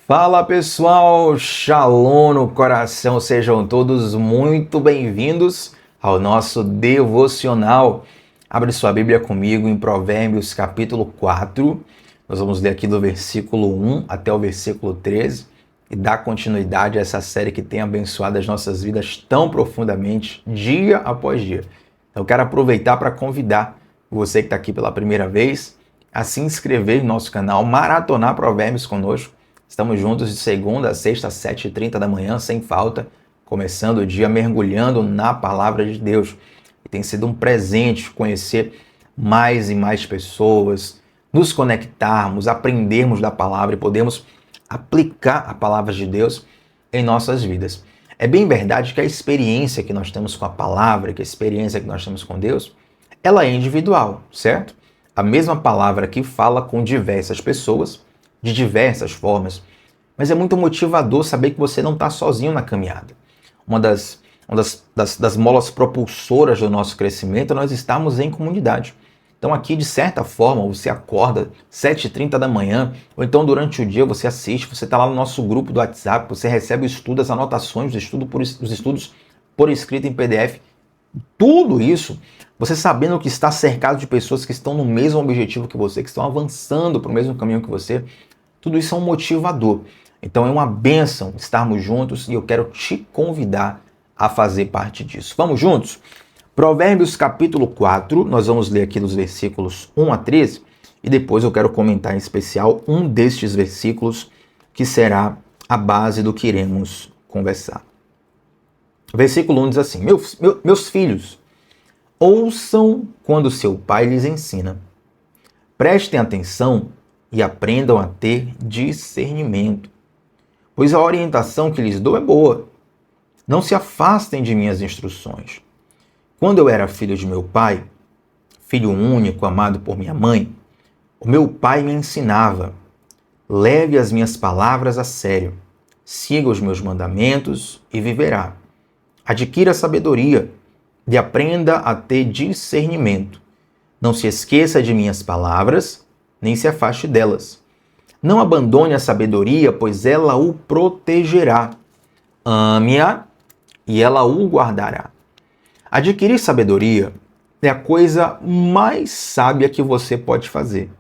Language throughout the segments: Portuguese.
Fala pessoal, Shalom no coração, sejam todos muito bem-vindos ao nosso devocional. Abre sua Bíblia comigo em Provérbios capítulo 4, nós vamos ler aqui do versículo 1 até o versículo 13 e dar continuidade a essa série que tem abençoado as nossas vidas tão profundamente, dia após dia. Eu quero aproveitar para convidar você que está aqui pela primeira vez a se inscrever no nosso canal, maratonar Provérbios conosco. Estamos juntos de segunda a sexta, às 7h30 da manhã, sem falta, começando o dia mergulhando na palavra de Deus. E tem sido um presente conhecer mais e mais pessoas, nos conectarmos, aprendermos da palavra e podermos aplicar a palavra de Deus em nossas vidas. É bem verdade que a experiência que nós temos com a palavra, que a experiência que nós temos com Deus, ela é individual, certo? A mesma palavra que fala com diversas pessoas, de diversas formas, mas é muito motivador saber que você não está sozinho na caminhada. Uma das molas propulsoras do nosso crescimento, nós estamos em comunidade. Então aqui, de certa forma, você acorda 7h30 da manhã, ou então durante o dia você assiste, você está lá no nosso grupo do WhatsApp, você recebe o estudo, as anotações os estudos por escrito em PDF. Tudo isso, você sabendo que está cercado de pessoas que estão no mesmo objetivo que você, que estão avançando para o mesmo caminho que você, tudo isso é um motivador. Então é uma bênção estarmos juntos e eu quero te convidar a fazer parte disso. Vamos juntos? Provérbios capítulo 4, nós vamos ler aqui dos versículos 1 a 13 e depois eu quero comentar em especial um destes versículos que será a base do que iremos conversar. Versículo 1 diz assim: Meus filhos, ouçam quando seu pai lhes ensina. Prestem atenção e aprendam a ter discernimento, pois a orientação que lhes dou é boa. Não se afastem de minhas instruções. Quando eu era filho de meu pai, filho único, amado por minha mãe, o meu pai me ensinava: leve as minhas palavras a sério, siga os meus mandamentos e viverá. Adquira sabedoria e aprenda a ter discernimento. Não se esqueça de minhas palavras, nem se afaste delas. Não abandone a sabedoria, pois ela o protegerá. Ame-a e ela o guardará. Adquirir sabedoria é a coisa mais sábia que você pode fazer.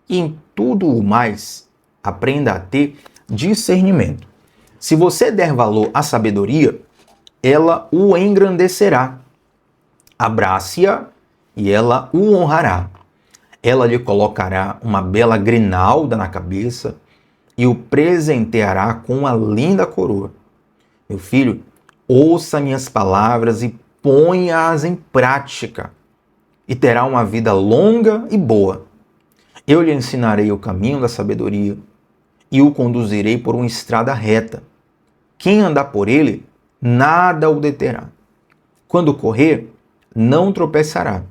E em tudo o mais, aprenda a ter discernimento. Se você der valor à sabedoria, ela o engrandecerá. Abrace-a e ela o honrará. Ela lhe colocará uma bela grinalda na cabeça e o presenteará com uma linda coroa. Meu filho, ouça minhas palavras e ponha-as em prática, e terá uma vida longa e boa. Eu lhe ensinarei o caminho da sabedoria e o conduzirei por uma estrada reta. Quem andar por ele, nada o deterá. Quando correr, não tropeçará.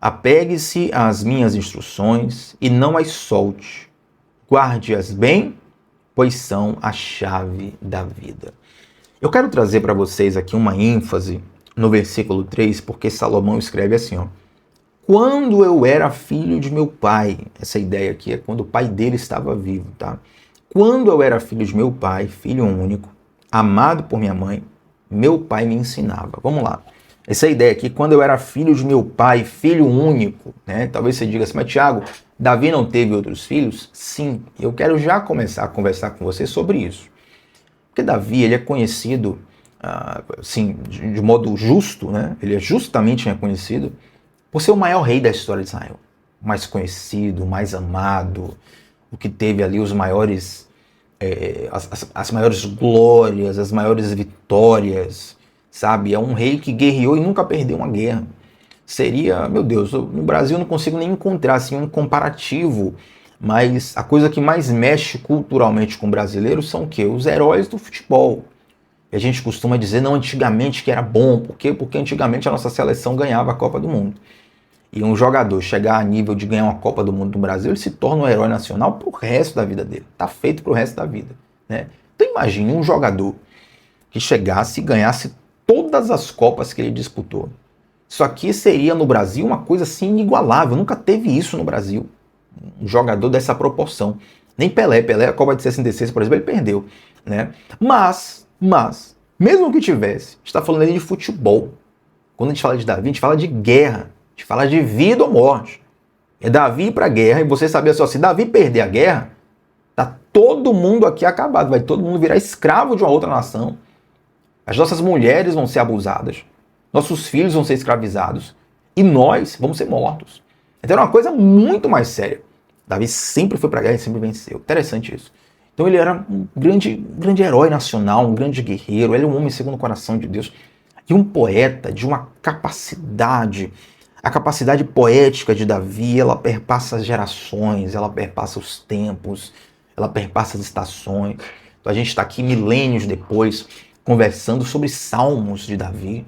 Apegue-se às minhas instruções e não as solte. Guarde-as bem, pois são a chave da vida. Eu quero trazer para vocês aqui uma ênfase no versículo 3, porque Salomão escreve assim, ó: quando eu era filho de meu pai, essa ideia aqui é quando o pai dele estava vivo, tá? Quando eu era filho de meu pai, filho único, amado por minha mãe, meu pai me ensinava. Vamos lá. Essa ideia aqui, quando eu era filho de meu pai, filho único, né? Talvez você diga assim, mas Tiago, Davi não teve outros filhos? Sim, eu quero já começar a conversar com você sobre isso. Porque Davi, ele é conhecido, assim, de modo justo, né? Ele é justamente reconhecido por ser o maior rei da história de Israel. O mais conhecido, o mais amado, o que teve ali os maiores, as maiores glórias, as maiores vitórias, sabe? É um rei que guerreou e nunca perdeu uma guerra. Seria, meu Deus, no Brasil eu não consigo nem encontrar assim, um comparativo, mas a coisa que mais mexe culturalmente com o brasileiro são o quê? Os heróis do futebol. E a gente costuma dizer, não, antigamente que era bom. Por quê? Porque antigamente a nossa seleção ganhava a Copa do Mundo. E um jogador chegar a nível de ganhar uma Copa do Mundo no Brasil, ele se torna um herói nacional pro resto da vida dele. Tá feito pro resto da vida, né? Então imagine um jogador que chegasse e ganhasse todas as Copas que ele disputou. Isso aqui seria no Brasil uma coisa assim inigualável. Nunca teve isso no Brasil. Um jogador dessa proporção. Nem Pelé, a Copa de 66, por exemplo, ele perdeu, né? Mas, mesmo que tivesse, a gente está falando ali de futebol. Quando a gente fala de Davi, a gente fala de guerra, a gente fala de vida ou morte. É Davi ir para a guerra, e você sabia só, se Davi perder a guerra, tá todo mundo aqui acabado, vai todo mundo virar escravo de uma outra nação. As nossas mulheres vão ser abusadas, nossos filhos vão ser escravizados, e nós vamos ser mortos. Então era uma coisa muito mais séria. Davi sempre foi para a guerra e sempre venceu. Interessante isso. Então ele era um grande herói nacional, um grande guerreiro, ele é um homem segundo o coração de Deus, e um poeta de uma capacidade. A capacidade poética de Davi, ela perpassa as gerações, ela perpassa os tempos, ela perpassa as estações. Então a gente está aqui milênios depois, conversando sobre salmos de Davi.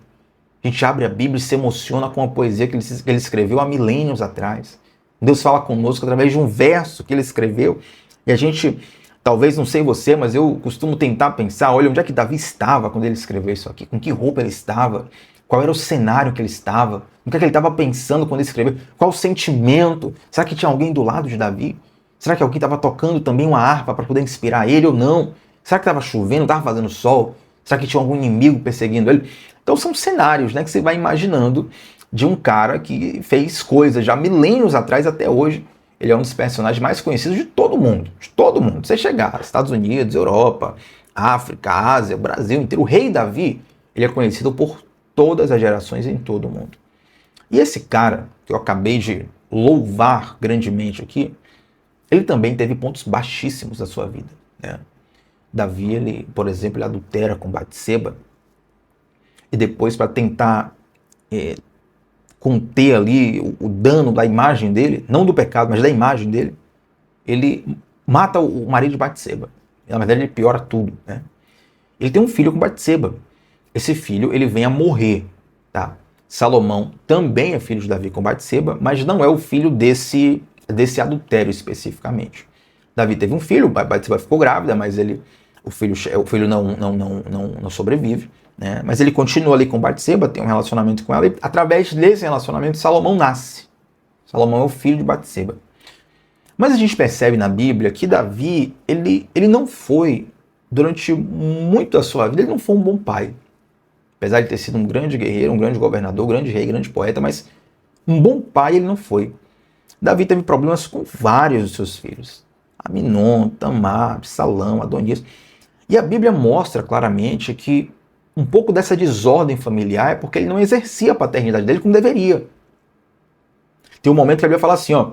A gente abre a Bíblia e se emociona com a poesia que ele escreveu há milênios atrás. Deus fala conosco através de um verso que ele escreveu. E a gente, talvez, não sei você, mas eu costumo tentar pensar, olha, onde é que Davi estava quando ele escreveu isso aqui? Com que roupa ele estava? Qual era o cenário que ele estava? O que é que ele estava pensando quando ele escreveu? Qual o sentimento? Será que tinha alguém do lado de Davi? Será que alguém estava tocando também uma harpa para poder inspirar ele ou não? Será que estava chovendo, estava fazendo sol? Será que tinha algum inimigo perseguindo ele? Então são cenários, né, que você vai imaginando de um cara que fez coisas já milênios atrás até hoje. Ele é um dos personagens mais conhecidos de todo mundo. De todo mundo. Você chegar, Estados Unidos, Europa, África, Ásia, Brasil inteiro. O rei Davi, ele é conhecido por todas as gerações em todo o mundo. E esse cara, que eu acabei de louvar grandemente aqui, ele também teve pontos baixíssimos da sua vida, né? Davi, ele, por exemplo, ele adultera com Batseba, e depois, para tentar conter ali o dano da imagem dele, não do pecado, mas da imagem dele, ele mata o marido de Batseba. Na verdade, ele piora tudo, né? Ele tem um filho com Batseba. Esse filho, ele vem a morrer, tá? Salomão também é filho de Davi com Batseba, mas não é o filho desse adultério especificamente. Davi teve um filho, Batseba ficou grávida, mas o filho não sobrevive, né? Mas ele continua ali com Batseba, tem um relacionamento com ela, e através desse relacionamento Salomão nasce. Salomão é o filho de Batseba. Mas a gente percebe na Bíblia que Davi, ele não foi, durante muito da sua vida, ele não foi um bom pai. Apesar de ter sido um grande guerreiro, um grande governador, um grande rei, um grande poeta, mas um bom pai ele não foi. Davi teve problemas com vários dos seus filhos. Aminon, Tamar, Absalão, Adonias. E a Bíblia mostra claramente que um pouco dessa desordem familiar é porque ele não exercia a paternidade dele como deveria. Tem um momento que a Bíblia fala assim, ó,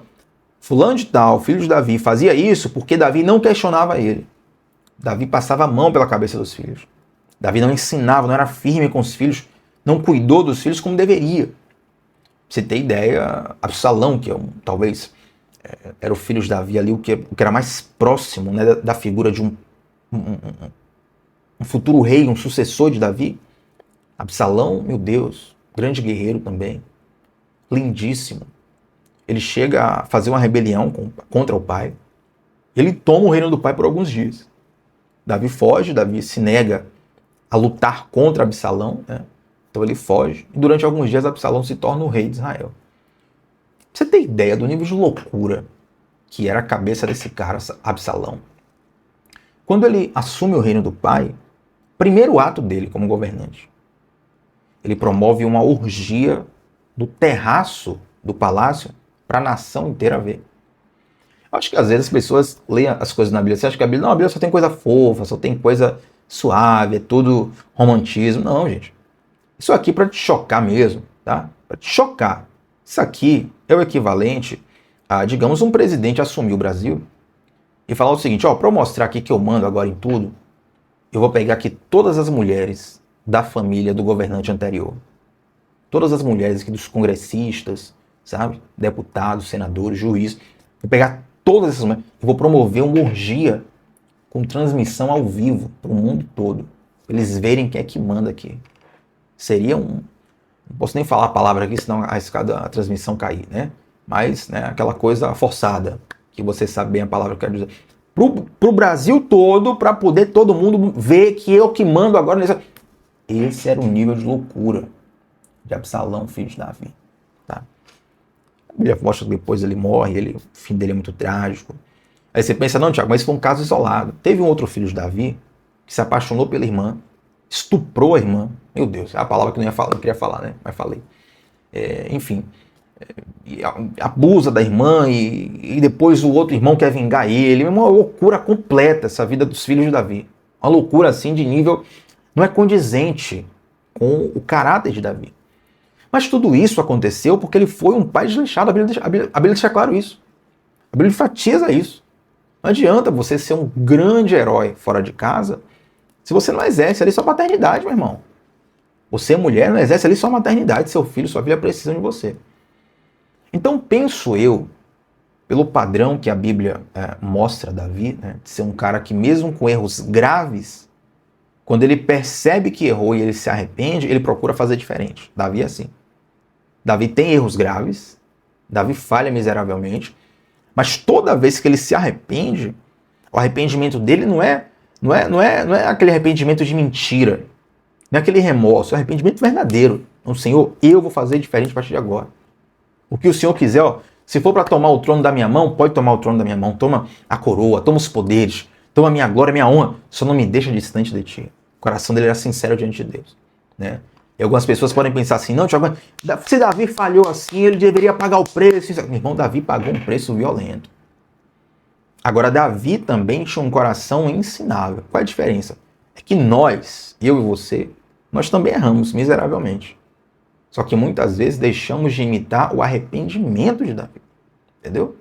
fulano de tal, filho de Davi, fazia isso porque Davi não questionava ele. Davi passava a mão pela cabeça dos filhos. Davi não ensinava, não era firme com os filhos, não cuidou dos filhos como deveria. Pra você ter ideia, Absalão, que talvez era o filho de Davi ali, o que era mais próximo, né, da figura de um futuro rei, um sucessor de Davi. Absalão, meu Deus, grande guerreiro também, lindíssimo. Ele chega a fazer uma rebelião contra o pai. Ele toma o reino do pai por alguns dias. Davi foge, Davi se nega a lutar contra Absalão, né? Então ele foge, e durante alguns dias Absalão se torna o rei de Israel. Pra você ter ideia do nível de loucura que era a cabeça desse cara, Absalão. Quando ele assume o reino do pai, primeiro ato dele como governante, ele promove uma orgia do terraço do palácio para a nação inteira ver. Eu acho que às vezes as pessoas leem as coisas na Bíblia, você acha que a Bíblia só tem coisa fofa, só tem coisa suave, é tudo romantismo. Não, gente. Isso aqui é para te chocar mesmo, tá? Para te chocar. Isso aqui é o equivalente a, digamos, um presidente assumir o Brasil e falar o seguinte, ó, para eu mostrar aqui que eu mando agora em tudo, eu vou pegar aqui todas as mulheres da família do governante anterior. Todas as mulheres aqui dos congressistas, sabe? Deputados, senadores, juízes. Vou pegar todas essas mulheres e vou promover uma orgia com transmissão ao vivo para o mundo todo. Pra eles verem quem é que manda aqui. Seria um... Não posso nem falar a palavra aqui, senão a transmissão cair, né? Mas, né, aquela coisa forçada, que você sabe bem a palavra que eu quero dizer. Pro Brasil todo, para poder todo mundo ver que eu que mando agora nessa... Esse era o nível de loucura de Absalão, filho de Davi. Tá? A Bíblia mostra que depois ele morre, o fim dele é muito trágico. Aí você pensa, não, Tiago, mas foi um caso isolado. Teve um outro filho de Davi que se apaixonou pela irmã, estuprou a irmã. Meu Deus, é a palavra que eu não queria falar, né? Mas falei. Enfim, abusa da irmã e depois o outro irmão quer vingar ele. É uma loucura completa essa vida dos filhos de Davi. Uma loucura assim de nível, não é condizente com o caráter de Davi. Mas tudo isso aconteceu porque ele foi um pai desleixado. A Bíblia deixa claro isso. A Bíblia enfatiza isso. Não adianta você ser um grande herói fora de casa se você não exerce ali sua paternidade, meu irmão. Você, mulher, não exerce ali sua maternidade, seu filho, sua filha precisam de você. Então, penso eu, pelo padrão que a Bíblia mostra Davi, né, de ser um cara que mesmo com erros graves, quando ele percebe que errou e ele se arrepende, ele procura fazer diferente. Davi é assim. Davi tem erros graves, Davi falha miseravelmente, mas toda vez que ele se arrepende, o arrependimento dele não é aquele arrependimento de mentira, não é aquele remorso, é arrependimento verdadeiro. Então, Senhor, eu vou fazer diferente a partir de agora. O que o Senhor quiser, ó, se for para tomar o trono da minha mão, pode tomar o trono da minha mão. Toma a coroa, toma os poderes, toma a minha glória, a minha honra. Só não me deixa distante de ti. O coração dele era sincero diante de Deus, né? E algumas pessoas podem pensar assim, não, Tiago, se Davi falhou assim, ele deveria pagar o preço. Meu irmão, Davi pagou um preço violento. Agora, Davi também tinha um coração ensinável. Qual é a diferença? É que nós, eu e você, nós também erramos miseravelmente. Só que muitas vezes deixamos de imitar o arrependimento de Davi. Entendeu?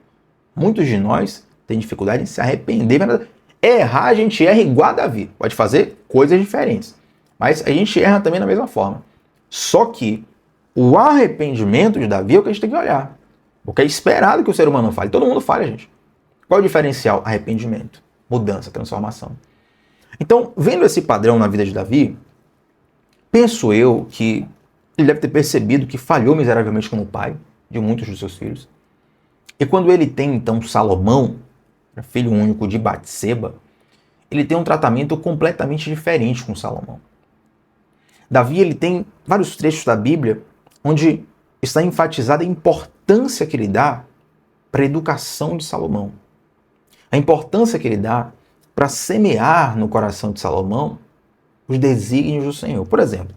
Muitos de nós têm dificuldade em se arrepender. Errar, a gente erra igual a Davi. Pode fazer coisas diferentes. Mas a gente erra também da mesma forma. Só que o arrependimento de Davi é o que a gente tem que olhar. Porque é esperado que o ser humano fale. Todo mundo falha, gente. Qual é o diferencial? Arrependimento, mudança, transformação. Então, vendo esse padrão na vida de Davi, penso eu que ele deve ter percebido que falhou miseravelmente como pai de muitos dos seus filhos. E quando ele tem, então, Salomão, filho único de Batseba, ele tem um tratamento completamente diferente com Salomão. Davi, ele tem vários trechos da Bíblia onde está enfatizada a importância que ele dá para a educação de Salomão. A importância que ele dá para semear no coração de Salomão os desígnios do Senhor. Por exemplo,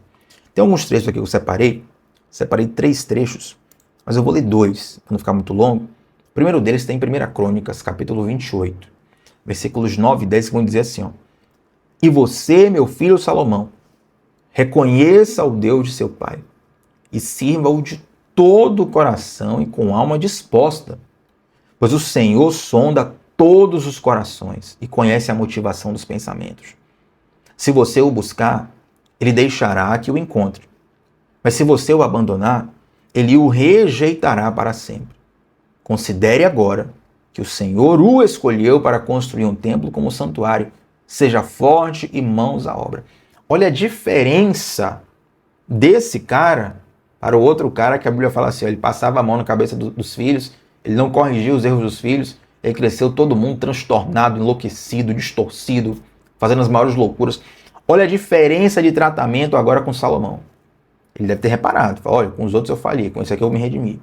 tem alguns trechos aqui que eu separei 3 trechos, mas eu vou ler 2, para não ficar muito longo. O primeiro deles está em 1 Crônicas, capítulo 28, versículos 9 e 10, que vão dizer assim, ó: E você, meu filho Salomão, reconheça o Deus de seu pai e sirva-o de todo o coração e com alma disposta, pois o Senhor sonda todos os corações e conhece a motivação dos pensamentos. Se você o buscar, ele deixará que o encontre. Mas se você o abandonar, ele o rejeitará para sempre. Considere agora que o Senhor o escolheu para construir um templo como santuário. Seja forte e mãos à obra. Olha a diferença desse cara para o outro cara que a Bíblia fala assim, ó, ele passava a mão na cabeça dos filhos, ele não corrigia os erros dos filhos, ele cresceu todo mundo transtornado, enlouquecido, distorcido, fazendo as maiores loucuras. Olha a diferença de tratamento agora com Salomão. Ele deve ter reparado, fala, olha, com os outros eu falhei, com esse aqui eu me redimi.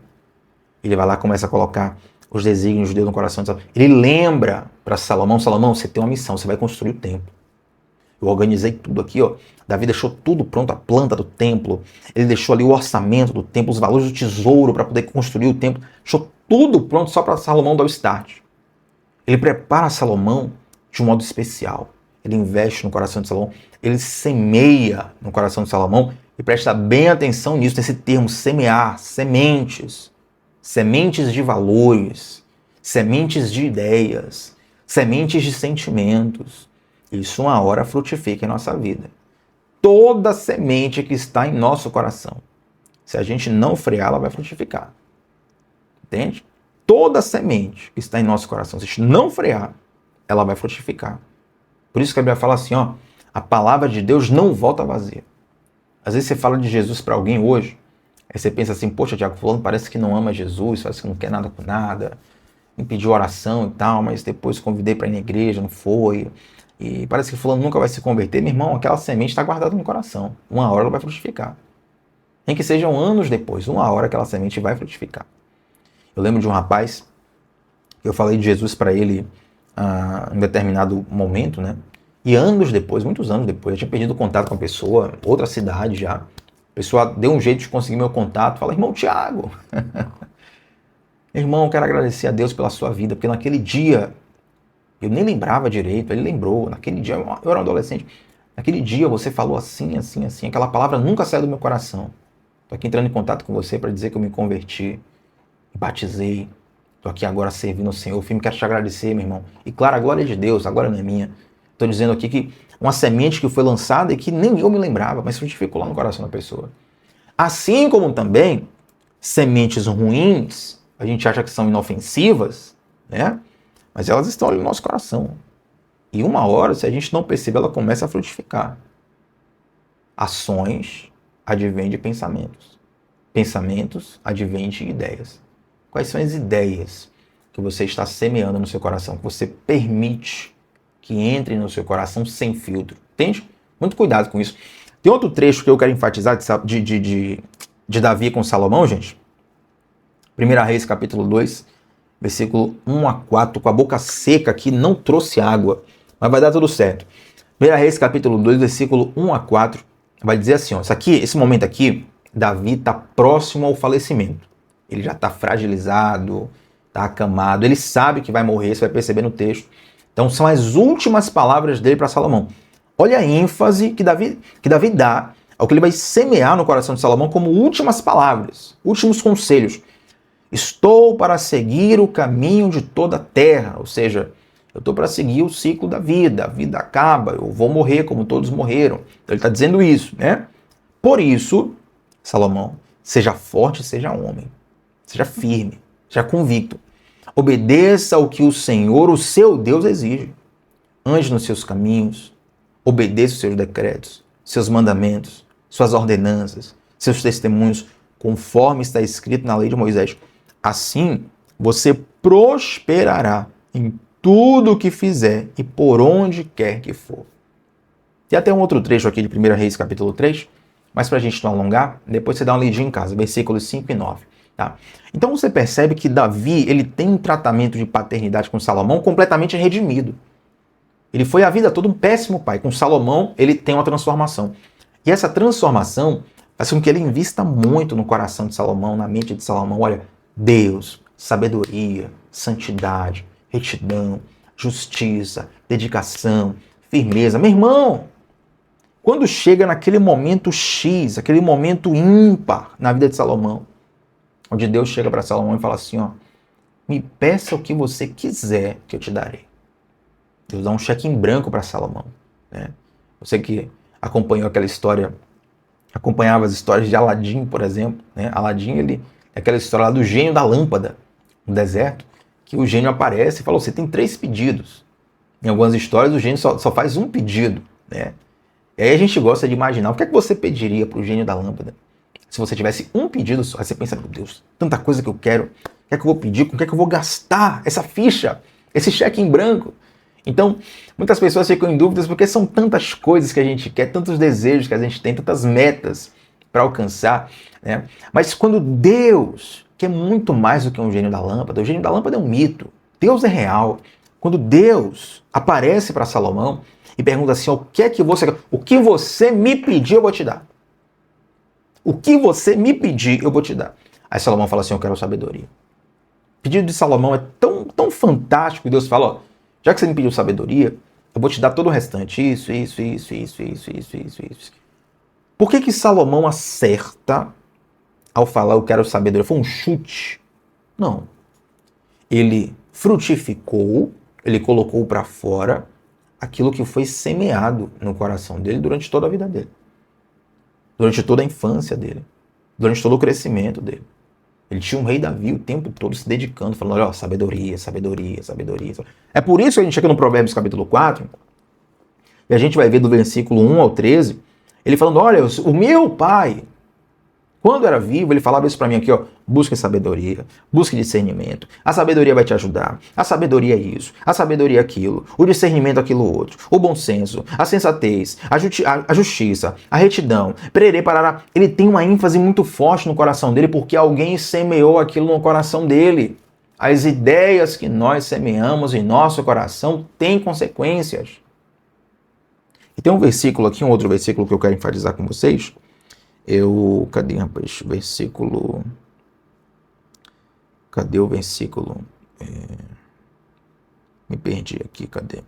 Ele vai lá e começa a colocar os desígnios de Deus no coração de Salomão. Ele lembra para Salomão, Salomão, você tem uma missão, você vai construir o templo. Eu organizei tudo aqui, ó. Davi deixou tudo pronto, a planta do templo. Ele deixou ali o orçamento do templo, os valores do tesouro para poder construir o templo. Deixou tudo pronto só para Salomão dar o start. Ele prepara Salomão de um modo especial. Ele investe no coração de Salomão. Ele semeia no coração de Salomão. E presta bem atenção nisso, nesse termo, semear, sementes. Sementes de valores, sementes de ideias, sementes de sentimentos. Isso uma hora frutifica em nossa vida. Toda semente que está em nosso coração, se a gente não frear, ela vai frutificar. Entende? Toda semente que está em nosso coração, se a gente não frear, ela vai frutificar. Por isso que a Bíblia fala assim, ó, a palavra de Deus não volta vazia. Às vezes você fala de Jesus para alguém hoje, aí você pensa assim, poxa, Tiago, fulano parece que não ama Jesus, parece que não quer nada com nada, me pediu oração e tal, mas depois convidei para ir na igreja, não foi, e parece que fulano nunca vai se converter. Meu irmão, aquela semente está guardada no coração, uma hora ela vai frutificar. Nem que sejam anos depois, uma hora aquela semente vai frutificar. Eu lembro de um rapaz, eu falei de Jesus para ele em determinado momento, né? E anos depois, muitos anos depois, eu tinha perdido contato com a pessoa, outra cidade já. A pessoa deu um jeito de conseguir meu contato, fala, irmão Tiago, irmão, eu quero agradecer a Deus pela sua vida, porque naquele dia, eu nem lembrava direito, ele lembrou, naquele dia, eu era um adolescente, naquele dia você falou assim, assim, assim, aquela palavra nunca saiu do meu coração. Estou aqui entrando em contato com você para dizer que eu me converti, me batizei, estou aqui agora servindo ao Senhor, firme, quero te agradecer, meu irmão. E claro, a glória é de Deus, a glória não é minha. Estou dizendo aqui que uma semente que foi lançada e que nem eu me lembrava, mas frutificou lá no coração da pessoa. Assim como também sementes ruins, a gente acha que são inofensivas, né? Mas elas estão ali no nosso coração. E uma hora, se a gente não perceber, ela começa a frutificar. Ações advêm de pensamentos. Pensamentos advêm de ideias. Quais são as ideias que você está semeando no seu coração, que você permite que entre no seu coração sem filtro? Entende? Muito cuidado com isso. Tem outro trecho que eu quero enfatizar de Davi com Salomão, gente. 1 Reis, capítulo 2, versículo 1 a 4, com a boca seca aqui, não trouxe água, mas vai dar tudo certo. 1 Reis, capítulo 2, versículo 1 a 4, vai dizer assim, ó, esse momento aqui, Davi está próximo ao falecimento. Ele já está fragilizado, está acamado, ele sabe que vai morrer, você vai perceber no texto. Então são as últimas palavras dele para Salomão. Olha a ênfase que Davi dá ao que ele vai semear no coração de Salomão como últimas palavras, últimos conselhos. Estou para seguir o caminho de toda a terra, ou seja, eu estou para seguir o ciclo da vida, a vida acaba, eu vou morrer como todos morreram. Então ele está dizendo isso, né? Por isso, Salomão, seja forte, seja homem, seja firme, seja convicto. Obedeça ao que o Senhor, o seu Deus, exige. Ande nos seus caminhos, obedeça os seus decretos, seus mandamentos, suas ordenanças, seus testemunhos, conforme está escrito na lei de Moisés. Assim, você prosperará em tudo o que fizer e por onde quer que for. Tem até um outro trecho aqui de 1 Reis, capítulo 3, mas para a gente não alongar, depois você dá uma lidinha em casa, versículos 5 e 9. Tá? Então você percebe que Davi ele tem um tratamento de paternidade com Salomão completamente redimido. Ele foi a vida toda um péssimo pai. Com Salomão, ele tem uma transformação. E essa transformação faz com que ele invista muito no coração de Salomão, na mente de Salomão. Olha, Deus, sabedoria, santidade, retidão, justiça, dedicação, firmeza. Meu irmão, quando chega naquele momento X, aquele momento ímpar na vida de Salomão, onde Deus chega para Salomão e fala assim, ó, me peça o que você quiser que eu te darei. Deus dá um cheque em branco para Salomão. Né? Você que acompanhou aquela história, acompanhava as histórias de Aladim, por exemplo. Né? Aladim, ele é aquela história lá do gênio da lâmpada no deserto, que o gênio aparece e fala, você tem 3 pedidos. Em algumas histórias, o gênio só faz um pedido. Né? E aí a gente gosta de imaginar, o que é que você pediria para o gênio da lâmpada? Se você tivesse um pedido só, aí você pensa, meu Deus, tanta coisa que eu quero, o que é que eu vou pedir, com o que é que eu vou gastar essa ficha, esse cheque em branco? Então, muitas pessoas ficam em dúvidas porque são tantas coisas que a gente quer, tantos desejos que a gente tem, tantas metas para alcançar, né? Mas quando Deus, que é muito mais do que um gênio da lâmpada, o gênio da lâmpada é um mito, Deus é real. Quando Deus aparece para Salomão e pergunta assim, o que é que você quer? O que você me pedir, eu vou te dar. O que você me pedir, eu vou te dar. Aí Salomão fala assim, eu quero sabedoria. O pedido de Salomão é tão fantástico que Deus fala, ó, já que você me pediu sabedoria, eu vou te dar todo o restante. Isso. Por que Salomão acerta ao falar eu quero sabedoria? Foi um chute? Não. Ele frutificou, ele colocou para fora aquilo que foi semeado no coração dele durante toda a vida dele. Durante toda a infância dele. Durante todo o crescimento dele. Ele tinha um rei Davi o tempo todo se dedicando, falando, olha, sabedoria. É por isso que a gente chega no Provérbios capítulo 4, e a gente vai ver do versículo 1 ao 13, ele falando, olha, o meu pai, quando era vivo, ele falava isso para mim aqui, ó, busque sabedoria, busque discernimento, a sabedoria vai te ajudar, a sabedoria é isso, a sabedoria é aquilo, o discernimento é aquilo outro, o bom senso, a sensatez, a justiça, a retidão, pererê, parará. Ele tem uma ênfase muito forte no coração dele porque alguém semeou aquilo no coração dele. As ideias que nós semeamos em nosso coração têm consequências. E tem um versículo aqui, um outro versículo que eu quero enfatizar com vocês. Cadê, rapaz? Versículo... Cadê o versículo? Me perdi aqui, cadê?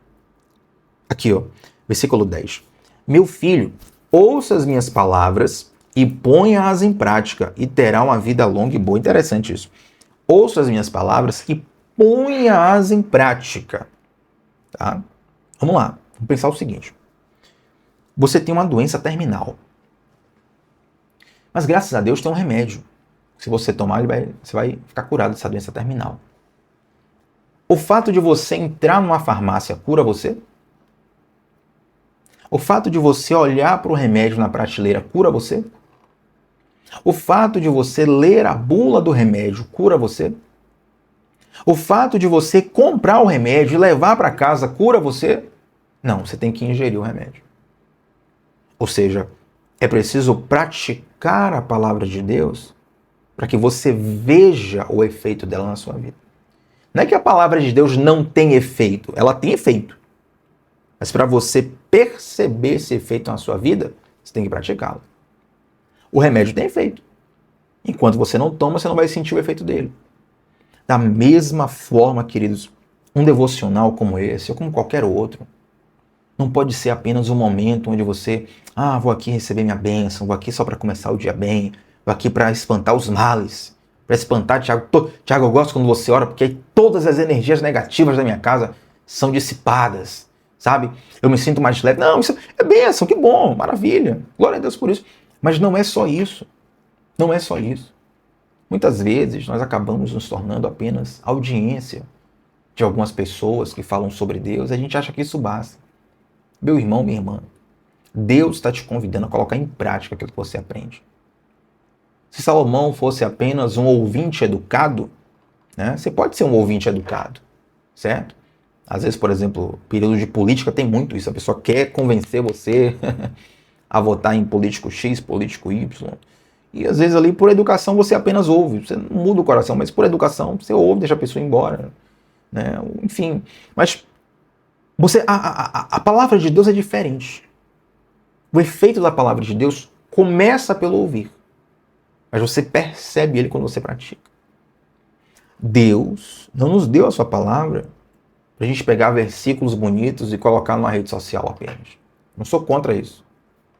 Aqui, ó. Versículo 10. Meu filho, ouça as minhas palavras e ponha-as em prática, e terá uma vida longa e boa. Interessante isso. Ouça as minhas palavras e ponha-as em prática. Tá? Vamos lá. Vamos pensar o seguinte. Você tem uma doença terminal. Mas graças a Deus tem um remédio. Se você tomar, você vai ficar curado dessa doença terminal. O fato de você entrar numa farmácia cura você? O fato de você olhar para o remédio na prateleira cura você? O fato de você ler a bula do remédio cura você? O fato de você comprar o remédio e levar para casa cura você? Não, você tem que ingerir o remédio. Ou seja, é preciso praticar a palavra de Deus para que você veja o efeito dela na sua vida. Não é que a palavra de Deus não tem efeito, ela tem efeito. Mas para você perceber esse efeito na sua vida, você tem que praticá-lo. O remédio tem efeito. Enquanto você não toma, você não vai sentir o efeito dele. Da mesma forma, queridos, um devocional como esse, ou como qualquer outro, não pode ser apenas um momento onde você, vou aqui receber minha bênção, vou aqui só para começar o dia bem, vou aqui para espantar os males, para espantar, Tiago. Tiago, eu gosto quando você ora, porque aí todas as energias negativas da minha casa são dissipadas, sabe? Eu me sinto mais leve. Não, isso é bênção, que bom, maravilha, glória a Deus por isso. Mas não é só isso, não é só isso. Muitas vezes nós acabamos nos tornando apenas audiência de algumas pessoas que falam sobre Deus e a gente acha que isso basta. Meu irmão, minha irmã, Deus está te convidando a colocar em prática aquilo que você aprende. Se Salomão fosse apenas um ouvinte educado, né, você pode ser um ouvinte educado, certo? Às vezes, por exemplo, período de política tem muito isso. A pessoa quer convencer você a votar em político X, político Y. E às vezes ali por educação você apenas ouve. Você não muda o coração, mas por educação você ouve, deixa a pessoa ir embora. Né? Enfim, mas a palavra de Deus é diferente. O efeito da palavra de Deus começa pelo ouvir. Mas você percebe ele quando você pratica. Deus não nos deu a sua palavra para a gente pegar versículos bonitos e colocar numa rede social apenas. Não sou contra isso.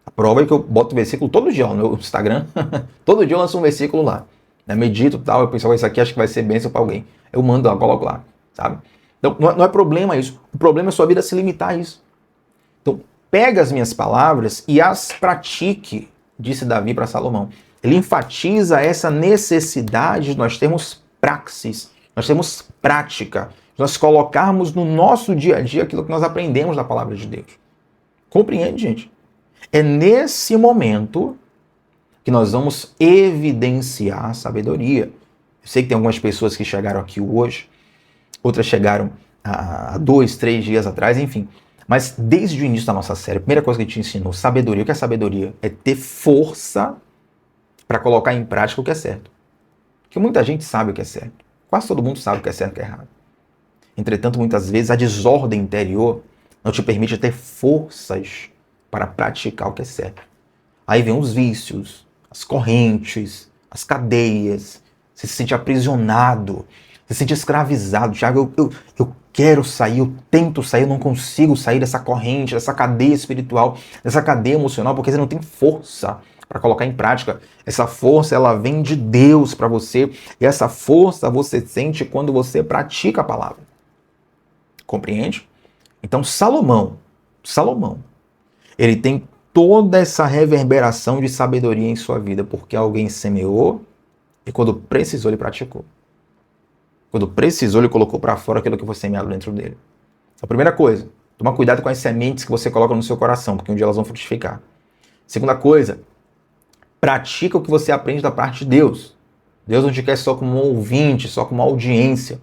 A prova é que eu boto versículo todo dia no meu Instagram. Todo dia eu lanço um versículo lá. Medito e tal, eu penso, isso aqui acho que vai ser bênção para alguém. Eu mando lá, coloco lá, sabe? Então não é problema isso. O problema é a sua vida se limitar a isso. Então pega as minhas palavras e as pratique, disse Davi para Salomão. Ele enfatiza essa necessidade de nós termos praxis, nós termos prática, de nós colocarmos no nosso dia a dia aquilo que nós aprendemos da palavra de Deus. Compreende, gente? É nesse momento que nós vamos evidenciar a sabedoria. Eu sei que tem algumas pessoas que chegaram aqui hoje, outras chegaram há 2, 3 dias atrás, enfim. Mas desde o início da nossa série, a primeira coisa que a gente ensinou, sabedoria. O que é sabedoria? É ter força para colocar em prática o que é certo. Porque muita gente sabe o que é certo. Quase todo mundo sabe o que é certo e o que é errado. Entretanto, muitas vezes a desordem interior não te permite ter forças para praticar o que é certo. Aí vem os vícios, as correntes, as cadeias. Você se sente aprisionado, você se sente escravizado. Tiago, eu quero sair, eu tento sair, eu não consigo sair dessa corrente, dessa cadeia espiritual, dessa cadeia emocional, porque você não tem força para colocar em prática. Essa força, ela vem de Deus para você, e essa força você sente quando você pratica a palavra. Compreende? Então Salomão, ele tem toda essa reverberação de sabedoria em sua vida, porque alguém semeou e quando precisou ele praticou. Quando precisou ele colocou para fora aquilo que foi semeado dentro dele. A primeira coisa, toma cuidado com as sementes que você coloca no seu coração, porque um dia elas vão frutificar. Segunda coisa, pratica o que você aprende da parte de Deus. Deus não te quer só como um ouvinte, só como uma audiência.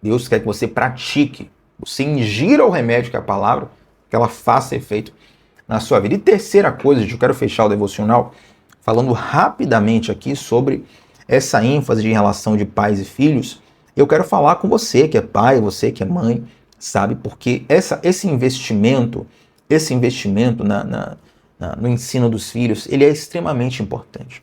Deus quer que você pratique. Você ingira o remédio, que é a palavra, que ela faça efeito na sua vida. E terceira coisa, gente, eu quero fechar o devocional falando rapidamente aqui sobre essa ênfase em relação de pais e filhos, Eu quero falar com você que é pai, você que é mãe, sabe? Porque esse investimento no ensino dos filhos, ele é extremamente importante.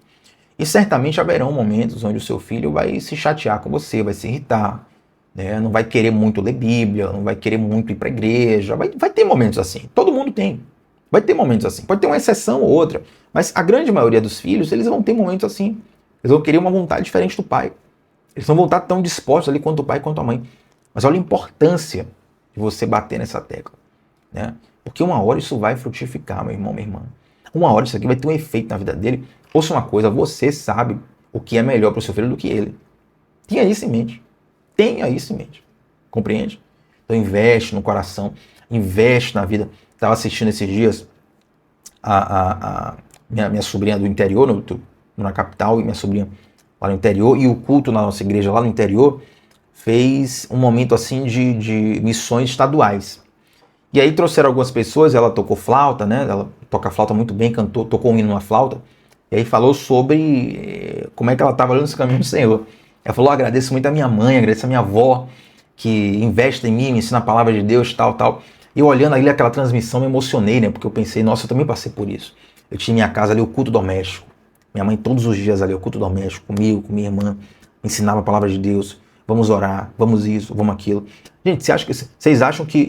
E certamente haverão momentos onde o seu filho vai se chatear com você, vai se irritar, né? Não vai querer muito ler Bíblia, não vai querer muito ir para a igreja. Vai ter momentos assim. Todo mundo tem. Vai ter momentos assim. Pode ter uma exceção ou outra. Mas a grande maioria dos filhos, eles vão ter momentos assim. Eles vão querer uma vontade diferente do pai. Eles não vão estar tão dispostos ali quanto o pai quanto a mãe. Mas olha a importância de você bater nessa tecla, né? Porque uma hora isso vai frutificar, meu irmão, minha irmã. Uma hora isso aqui vai ter um efeito na vida dele. Ouça uma coisa, você sabe o que é melhor para o seu filho do que ele. Tenha isso em mente. Tenha isso em mente. Compreende? Então investe no coração, investe na vida. Estava assistindo esses dias a minha sobrinha do interior, na capital, e minha sobrinha lá no interior, e o culto na nossa igreja lá no interior fez um momento assim de missões estaduais. E aí trouxeram algumas pessoas, ela tocou flauta, né? Ela toca flauta muito bem, tocou um hino na flauta, e aí falou sobre como é que ela estava olhando esse caminho do Senhor. Ela falou, agradeço muito a minha mãe, agradeço a minha avó, que investe em mim, me ensina a palavra de Deus, tal, tal. E eu olhando ali aquela transmissão, me emocionei, né? Porque eu pensei, nossa, eu também passei por isso. Eu tinha em minha casa ali o culto doméstico. Minha mãe todos os dias ali, o culto doméstico, comigo, com minha irmã, me ensinava a palavra de Deus. Vamos orar, vamos isso, vamos aquilo. Gente, vocês acham que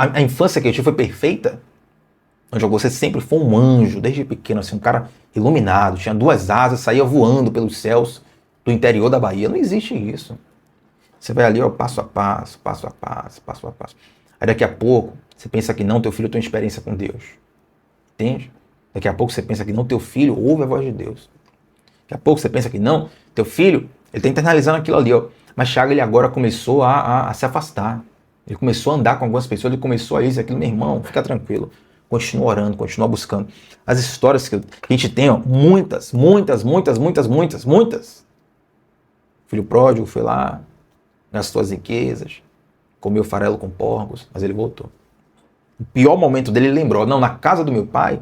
a infância que eu tive foi perfeita? Onde você sempre foi um anjo, desde pequeno, assim, um cara iluminado, tinha 2 asas, saía voando pelos céus do interior da Bahia. Não existe isso. Você vai ali, ó, passo a passo, passo a passo, passo a passo. Aí daqui a pouco, você pensa que não, teu filho tem experiência com Deus. Entende? Daqui a pouco você pensa que não, teu filho ouve a voz de Deus. Daqui a pouco você pensa que não, teu filho, ele está internalizando aquilo ali, ó. Mas Thiago, ele agora começou a se afastar. Ele começou a andar com algumas pessoas, ele começou a isso, aquilo, meu irmão, fica tranquilo. Continua orando, continua buscando. As histórias que a gente tem, ó, muitas. Filho pródigo foi lá, gastou as riquezas, comeu farelo com porcos, mas ele voltou. O pior momento dele, ele lembrou, não, na casa do meu pai.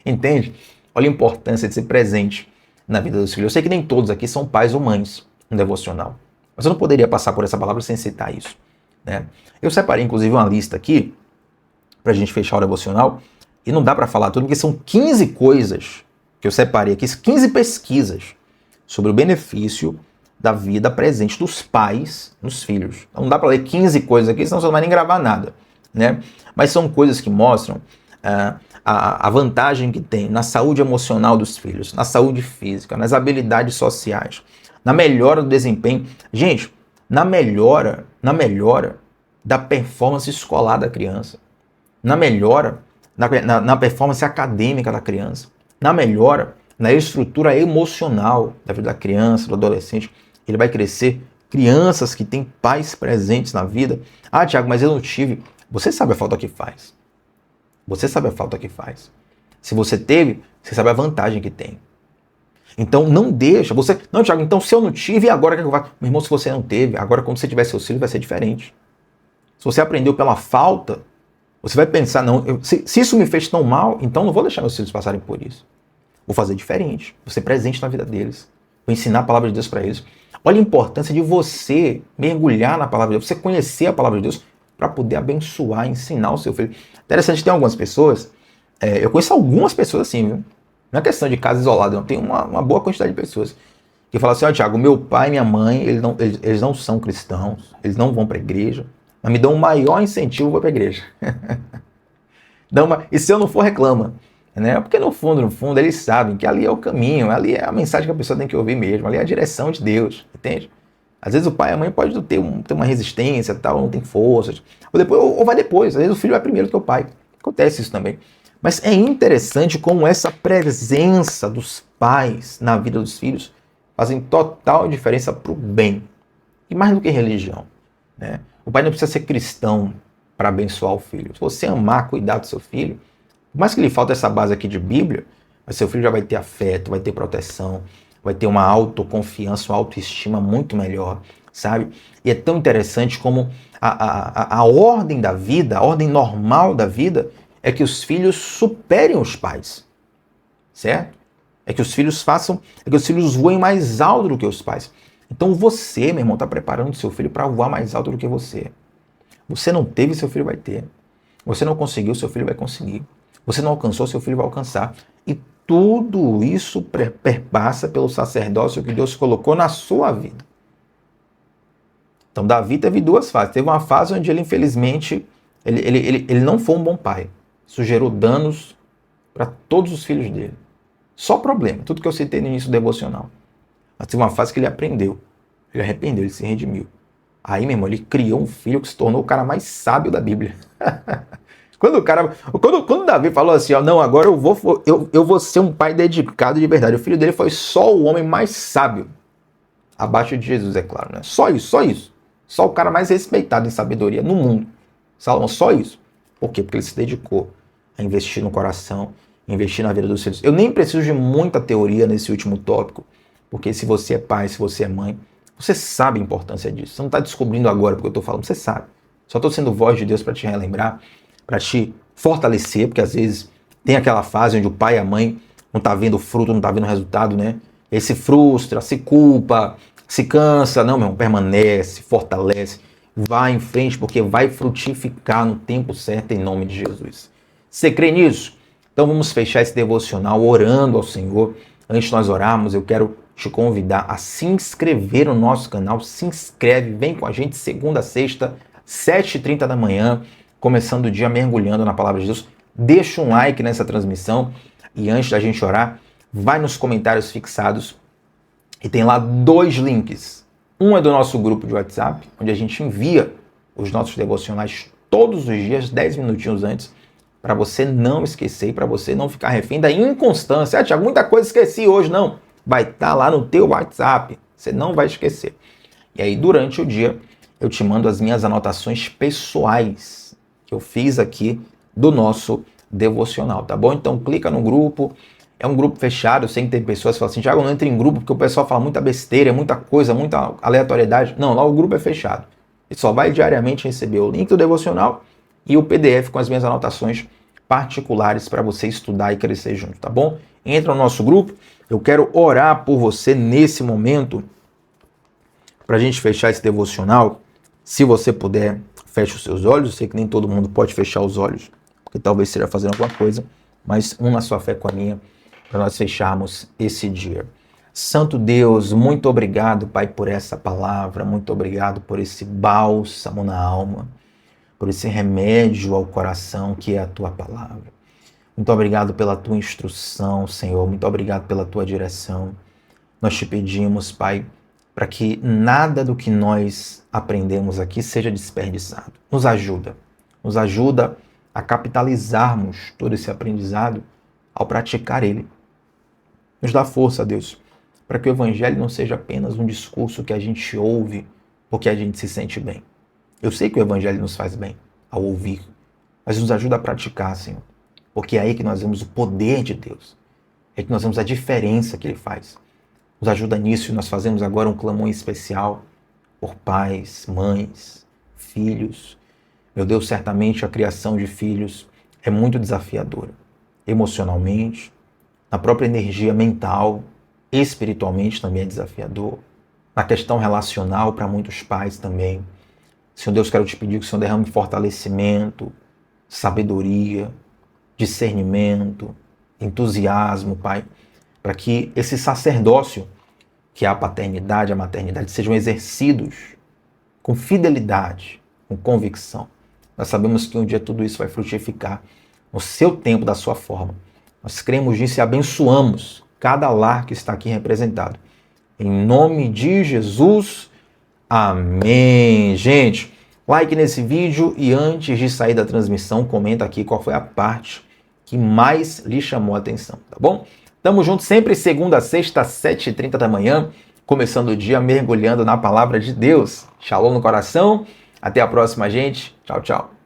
Entende? Olha a importância de ser presente na vida dos filhos. Eu sei que nem todos aqui são pais ou mães no devocional, mas eu não poderia passar por essa palavra sem citar isso, né? Eu separei, inclusive, uma lista aqui para a gente fechar o devocional, e não dá para falar tudo, porque são 15 coisas que eu separei aqui, 15 pesquisas sobre o benefício da vida presente dos pais nos filhos. Então, não dá para ler 15 coisas aqui, senão você não vai nem gravar nada, né? Mas são coisas que mostram a vantagem que tem na saúde emocional dos filhos, na saúde física, nas habilidades sociais, na melhora do desempenho. Gente, na melhora da performance escolar da criança, na melhora na performance acadêmica da criança, na melhora na estrutura emocional da vida da criança, do adolescente. Ele vai crescer. Crianças que têm pais presentes na vida. Ah, Thiago, mas eu não tive. Você sabe a falta que faz. Você sabe a falta que faz. Se você teve, você sabe a vantagem que tem. Então não deixa. Não, Thiago, então se eu não tive, e agora o que eu faço? Meu irmão, se você não teve, agora quando você tiver seus filhos vai ser diferente. Se você aprendeu pela falta, você vai pensar, não, se isso me fez tão mal, então não vou deixar meus filhos passarem por isso. Vou fazer diferente. Vou ser presente na vida deles. Vou ensinar a palavra de Deus para eles. Olha a importância de você mergulhar na palavra de Deus, você conhecer a palavra de Deus para poder abençoar, ensinar o seu filho. Interessante, tem algumas pessoas, eu conheço algumas pessoas assim, viu? Não é questão de casa isolada, não. Tem uma boa quantidade de pessoas que falam assim, ó, Thiago, meu pai e minha mãe, eles não são cristãos, eles não vão para a igreja, mas me dão um maior incentivo para a igreja. E se eu não for, reclama. Né? Porque no fundo, eles sabem que ali é o caminho, ali é a mensagem que a pessoa tem que ouvir mesmo, ali é a direção de Deus, entende? Às vezes o pai e a mãe podem ter uma resistência, tal, não tem forças, ou vai depois, às vezes o filho vai primeiro que o pai. Acontece isso também. Mas é interessante como essa presença dos pais na vida dos filhos fazem total diferença para o bem. E mais do que religião, né? O pai não precisa ser cristão para abençoar o filho. Se você amar, cuidar do seu filho, por mais que lhe falta essa base aqui de Bíblia, mas seu filho já vai ter afeto, vai ter proteção, vai ter uma autoconfiança, uma autoestima muito melhor, sabe? E é tão interessante como a ordem da vida, a ordem normal da vida, é que os filhos superem os pais, certo? É que os filhos voem mais alto do que os pais. Então você, meu irmão, está preparando seu filho para voar mais alto do que você. Você não teve, seu filho vai ter. Você não conseguiu, seu filho vai conseguir. Você não alcançou, seu filho vai alcançar. E tudo isso perpassa pelo sacerdócio que Deus colocou na sua vida. Então Davi teve duas fases. Teve uma fase onde ele, infelizmente, ele não foi um bom pai. Isso gerou danos para todos os filhos dele. Só problema, tudo que eu citei no início do devocional. Mas teve uma fase que ele aprendeu. Ele arrependeu, ele se redimiu. Aí, meu irmão, ele criou um filho que se tornou o cara mais sábio da Bíblia. Quando Davi falou assim, ó, não, agora eu vou ser um pai dedicado de verdade. O filho dele foi só o homem mais sábio. Abaixo de Jesus, é claro, né? Só isso, só isso. Só o cara mais respeitado em sabedoria no mundo. Salomão, só isso. Por quê? Porque ele se dedicou a investir no coração, investir na vida dos filhos. Eu nem preciso de muita teoria nesse último tópico, porque se você é pai, se você é mãe, você sabe a importância disso. Você não está descobrindo agora porque eu estou falando, você sabe. Só estou sendo voz de Deus para te relembrar, para te fortalecer, porque às vezes tem aquela fase onde o pai e a mãe não está vendo fruto, não está vendo resultado, né? Ele se frustra, se culpa, se cansa. Não, meu irmão, permanece, fortalece, vai em frente, porque vai frutificar no tempo certo em nome de Jesus. Você crê nisso? Então vamos fechar esse devocional orando ao Senhor. Antes de nós orarmos, eu quero te convidar a se inscrever no nosso canal. Se inscreve, vem com a gente segunda a sexta, 7h30 da manhã, começando o dia mergulhando na palavra de Deus. Deixa um like nessa transmissão e antes da gente orar, vai nos comentários fixados e tem lá 2 links. Um é do nosso grupo de WhatsApp, onde a gente envia os nossos devocionais todos os dias, 10 minutinhos antes, para você não esquecer e para você não ficar refém da inconstância. Ah, Thiago, muita coisa esqueci hoje. Não, vai estar lá no teu WhatsApp, você não vai esquecer. E aí, durante o dia, eu te mando as minhas anotações pessoais que eu fiz aqui do nosso devocional, tá bom? Então, clica no grupo. É um grupo fechado, eu sei que tem pessoas que falam assim, Thiago, não entra em grupo porque o pessoal fala muita besteira, muita coisa, muita aleatoriedade. Não, lá o grupo é fechado. E só vai diariamente receber o link do devocional e o PDF com as minhas anotações particulares para você estudar e crescer junto, tá bom? Entra no nosso grupo. Eu quero orar por você nesse momento para a gente fechar esse devocional. Se você puder, feche os seus olhos. Eu sei que nem todo mundo pode fechar os olhos, porque talvez seja fazendo alguma coisa, mas na sua fé com a minha, para nós fecharmos esse dia. Santo Deus, muito obrigado, Pai, por essa palavra, muito obrigado por esse bálsamo na alma, por esse remédio ao coração que é a Tua palavra. Muito obrigado pela Tua instrução, Senhor, muito obrigado pela Tua direção. Nós te pedimos, Pai, para que nada do que nós aprendemos aqui seja desperdiçado. Nos ajuda a capitalizarmos todo esse aprendizado ao praticar ele. Nos dá força, Deus, para que o Evangelho não seja apenas um discurso que a gente ouve porque a gente se sente bem. Eu sei que o Evangelho nos faz bem ao ouvir, mas nos ajuda a praticar, Senhor, porque é aí que nós vemos o poder de Deus, é aí que nós vemos a diferença que Ele faz. Nos ajuda nisso e nós fazemos agora um clamor especial por pais, mães, filhos. Meu Deus, certamente a criação de filhos é muito desafiadora, emocionalmente, na própria energia mental, espiritualmente também é desafiador, na questão relacional para muitos pais também. Senhor Deus, quero te pedir que o Senhor derrame fortalecimento, sabedoria, discernimento, entusiasmo, Pai, para que esse sacerdócio, que é a paternidade, a maternidade, sejam exercidos com fidelidade, com convicção. Nós sabemos que um dia tudo isso vai frutificar no seu tempo, da sua forma. Nós cremos nisso e abençoamos cada lar que está aqui representado. Em nome de Jesus, amém. Gente, like nesse vídeo e antes de sair da transmissão, comenta aqui qual foi a parte que mais lhe chamou a atenção, tá bom? Tamo junto sempre segunda a sexta, 7h30 da manhã, começando o dia mergulhando na palavra de Deus. Shalom no coração. Até a próxima, gente. Tchau, tchau.